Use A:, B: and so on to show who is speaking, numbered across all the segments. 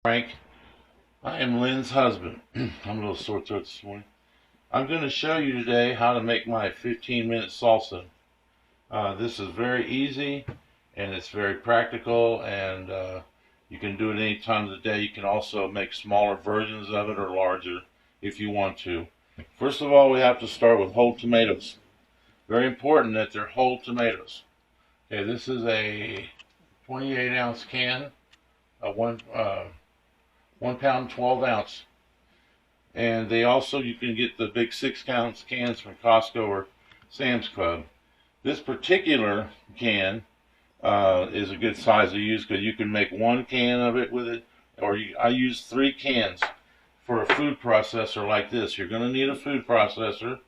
A: Frank. I am Lynn's husband. I'm a little sore throat this morning. I'm going to show you today how to make my 15-minute salsa. This is very easy and it's very practical, and you can do it any time of the day. You can also make smaller versions of it or larger if you want to. First of all, we have to start with whole tomatoes. Very important that they're whole tomatoes. Okay, this is a 28-ounce can, a 1 pound 12 ounce, and you can get the big 6-ounce cans from Costco or Sam's Club. This particular can is a good size to use because you can make 1 can of it with it, or I use 3 cans for a food processor like this. You're going to need a food processor.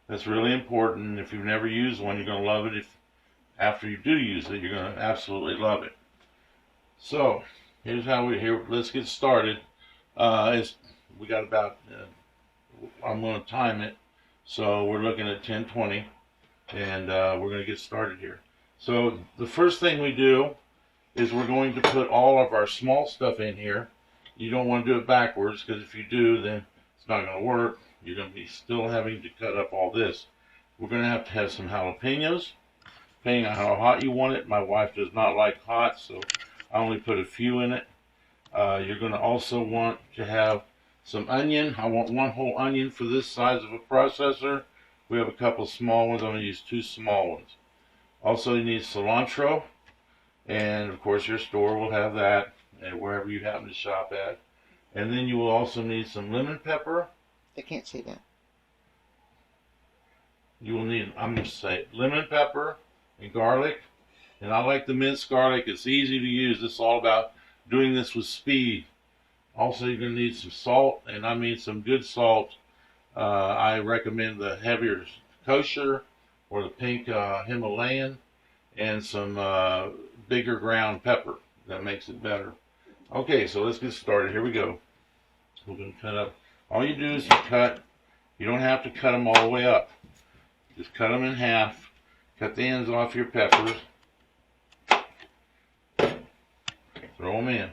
A: That's really important. If you've never used one, you're going to love it. If after you do use it, you're going to absolutely love it. So here's how let's get started. We got about, I'm going to time it, so we're looking at 10:20, and we're going to get started here. So the first thing we do is we're going to put all of our small stuff in here. You don't want to do it backwards, because if you do, then it's not going to work. You're going to be still having to cut up all this. We're going to have some jalapenos, depending on how hot you want it. My wife does not like hot, so I only put a few in it. You're going to also want to have some onion. I want 1 whole onion for this size of a processor. We have a couple small ones. I'm going to use 2 small ones. Also, you need cilantro, and of course your store will have that, and wherever you happen to shop at. And then you will also need some lemon pepper.
B: They can't see that.
A: You will need, I'm going to say, lemon pepper and garlic. And I like the minced garlic. It's easy to use. It's all about doing this with speed. Also, you're going to need some salt, and I mean some good salt. I recommend the heavier kosher or the pink Himalayan, and some bigger ground pepper. That makes it better. Okay, so let's get started. Here we go. We're going to cut up. All you do is you cut. You don't have to cut them all the way up. Just cut them in half. Cut the ends off your peppers. Throw them in.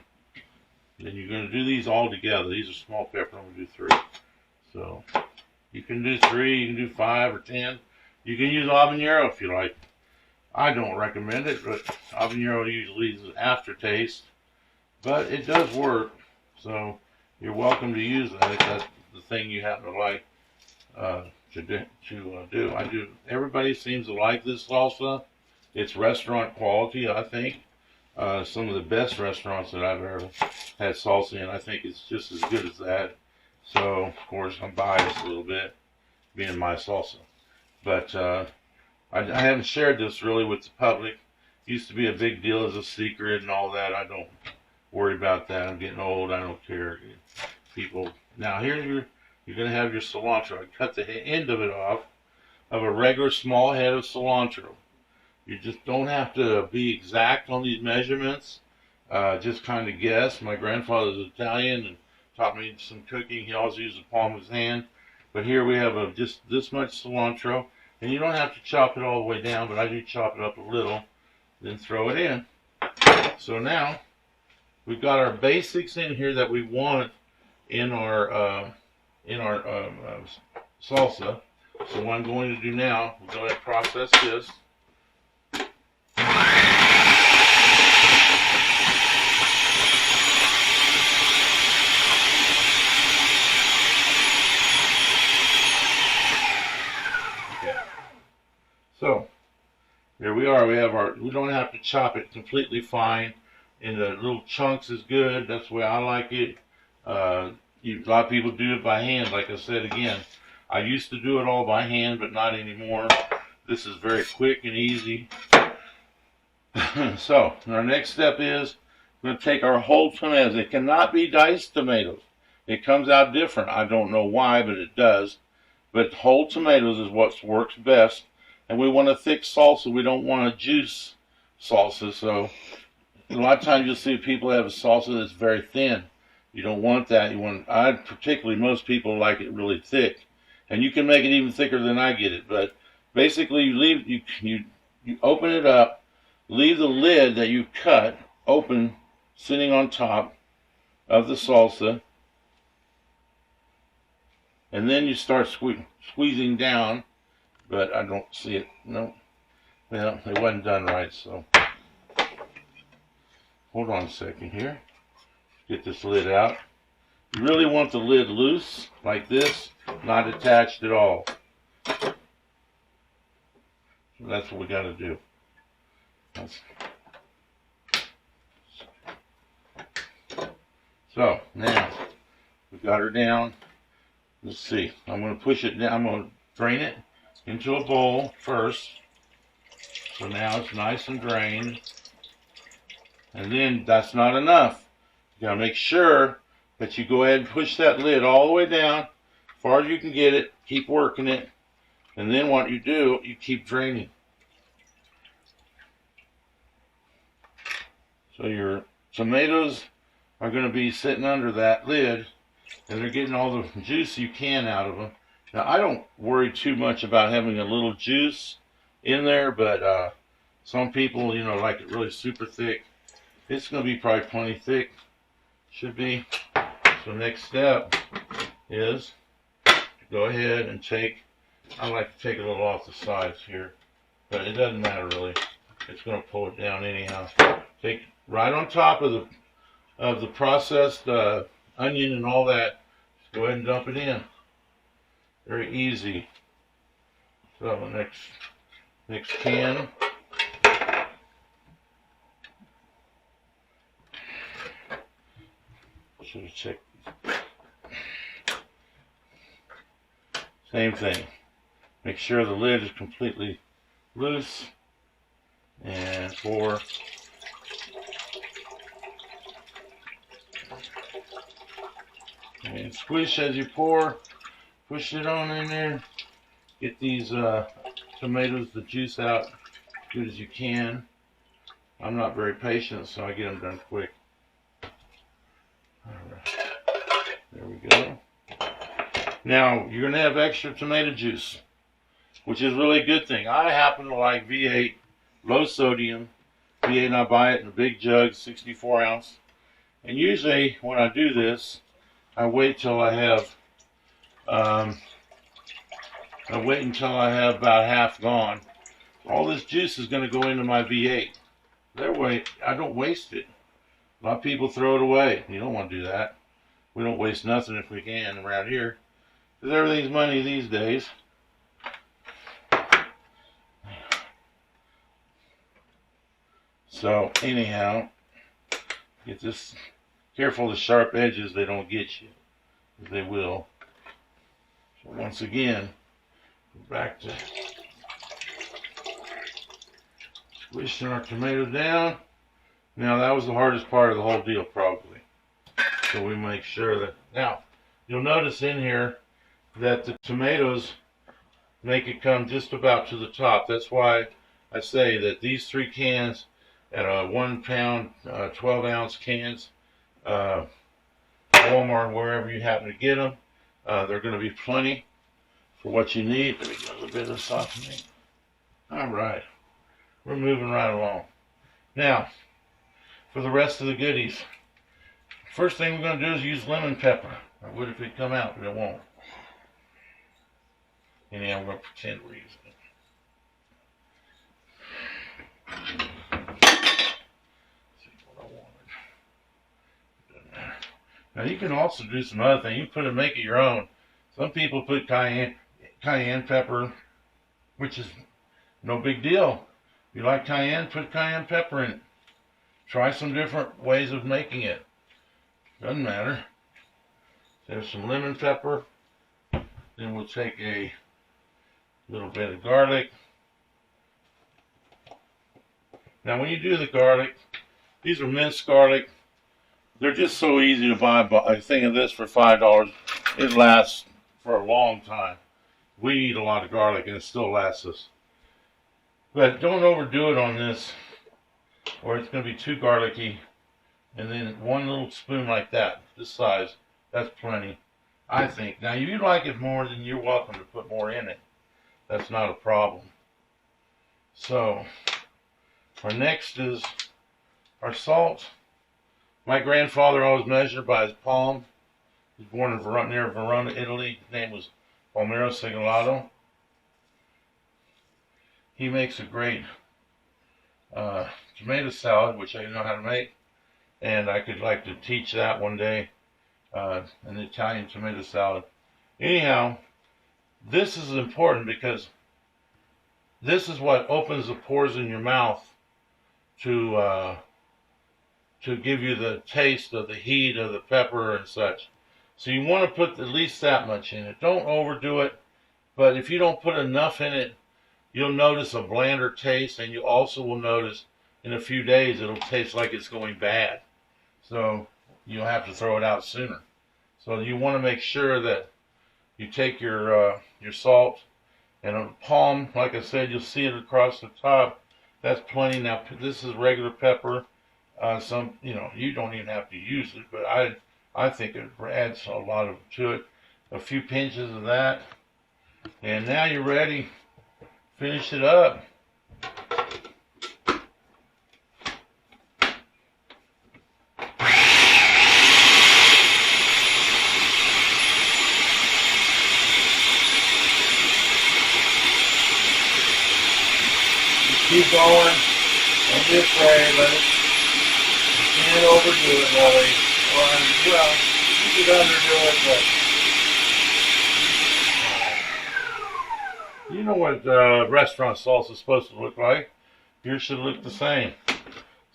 A: Then you're going to do these all together. These are small pepper. I'm going to do 3. So you can do 3, you can do 5 or 10. You can use habanero if you like. I don't recommend it, but habanero usually leaves an aftertaste. But it does work, so you're welcome to use that if that's the thing you happen to like to do. Everybody seems to like this salsa. It's restaurant quality, I think. Some of the best restaurants that I've ever had salsa in, I think it's just as good as that. So, of course, I'm biased a little bit, being my salsa. But I haven't shared this really with the public. It used to be a big deal as a secret and all that. I don't worry about that. I'm getting old. I don't care. People. Now, you're going to have your cilantro. I cut the end of it off of a regular small head of cilantro. You just don't have to be exact on these measurements. Just kind of guess. My grandfather's Italian and taught me some cooking. He always used the palm of his hand. But here we have just this much cilantro. And you don't have to chop it all the way down, but I do chop it up a little. Then throw it in. So now, we've got our basics in here that we want in our salsa. So what I'm going to do now, we're going to process this. So, here we are. We don't have to chop it completely fine. In the little chunks is good. That's the way I like it. A lot of people do it by hand. Like I said again, I used to do it all by hand, but not anymore. This is very quick and easy. So, our next step is we're going to take our whole tomatoes. It cannot be diced tomatoes. It comes out different. I don't know why, but it does. But whole tomatoes is what works best. And we want a thick salsa. We don't want a juice salsa. So a lot of times you'll see people have a salsa that's very thin. You don't want that. Particularly most people like it really thick. And you can make it even thicker than I get it. But basically you open it up, leave the lid that you cut open, sitting on top, of the salsa, and then you start squeezing down, but I don't see it. No, well, it wasn't done right, so hold on a second here. Get this lid out. You really want the lid loose, like this, not attached at all. So that's what we got to do. So now we got her down. Let's see. I'm going to push it down. I'm going to drain it into a bowl first. So now it's nice and drained. And then that's not enough. You got to make sure that you go ahead and push that lid all the way down, as far as you can get it. Keep working it. And then what you do, you keep draining. So your tomatoes are going to be sitting under that lid, and they're getting all the juice you can out of them. Now, I don't worry too much about having a little juice in there, but some people, you know, like it really super thick. It's going to be probably plenty thick. Should be. So next step is to go ahead and take, I like to take a little off the sides here, but it doesn't matter really. It's going to pull it down anyhow. Take right on top of the processed onion and all that. Just go ahead and dump it in. Very easy. So next can. Should have checked. Same thing. Make sure the lid is completely loose. And pour. And squish as you pour. Push it on in there. Get these tomatoes, the juice out as good as you can. I'm not very patient, so I get them done quick. Alright. There we go. Now, you're going to have extra tomato juice, which is really a good thing. I happen to like V8, low sodium. V8, and I buy it in a big jug, 64 ounce. And usually, when I do this, I wait till I have about half gone. All this juice is going to go into my V8. That way, I don't waste it. A lot of people throw it away. You don't want to do that. We don't waste nothing if we can around here, because everything's money these days. So anyhow, get this. Careful the sharp edges, they don't get you. They will. So once again, back to squishing our tomato down. Now that was the hardest part of the whole deal probably. So we make sure that, now you'll notice in here that the tomatoes make it come just about to the top. That's why I say that these 3 cans at a 1 pound, 12 ounce cans, Walmart, wherever you happen to get them, they're going to be plenty for what you need. Let me get a little bit of this off of me. Alright, we're moving right along. Now, for the rest of the goodies, first thing we're going to do is use lemon pepper. I would if it come out, but it won't. Anyhow, we're going to pretend we're using it. See what I wanted. Doesn't matter. Now you can also do some other things. You can make it your own. Some people put cayenne pepper, which is no big deal. If you like cayenne, put cayenne pepper in it. Try some different ways of making it. Doesn't matter. There's some lemon pepper. Then we'll take a little bit of garlic. Now when you do the garlic, these are minced garlic. They're just so easy to buy. A thing of this for $5. It lasts for a long time. We eat a lot of garlic and it still lasts us. But don't overdo it on this, or it's going to be too garlicky. And then 1 little spoon like that, this size, that's plenty, I think. Now, if you like it more, then you're welcome to put more in it. That's not a problem. So, our next is our salt. My grandfather always measured by his palm. He was born in near Verona, Italy. His name was Palmiro Segalato. He makes a great tomato salad, which I know how to make, and I could like to teach that one day, an Italian tomato salad. Anyhow, this is important because this is what opens the pores in your mouth to give you the taste of the heat of the pepper and such. So you want to put at least that much in it. Don't overdo it, but if you don't put enough in it, you'll notice a blander taste, and you also will notice in a few days it'll taste like it's going bad. So you'll have to throw it out sooner. So you want to make sure that you take your salt, and on the palm, like I said, you'll see it across the top. That's plenty. Now this is regular pepper. Some, you don't even have to use it, but I think it adds a lot to it. A few pinches of that, and now you're ready. Finish it up. Keep going. Don't be afraid. You can't overdo it, really. Well, you could underdo it, but you know what restaurant salsa is supposed to look like. Yours should look the same.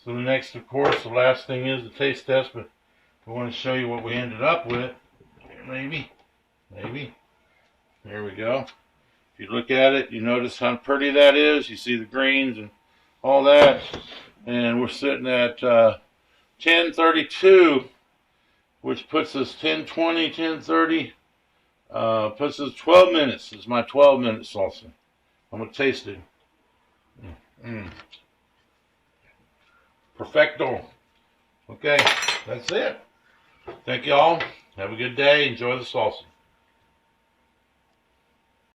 A: So the next, of course, the last thing is the taste test, but I want to show you what we ended up with. Maybe. There we go. If you look at it, you notice how pretty that is. You see the greens and all that. And we're sitting at 10:32, which puts us 10:20, 10:30, puts us 12 minutes. This is my 12-minute salsa. I'm going to taste it. Perfecto. Okay, that's it. Thank you all. Have a good day. Enjoy the salsa.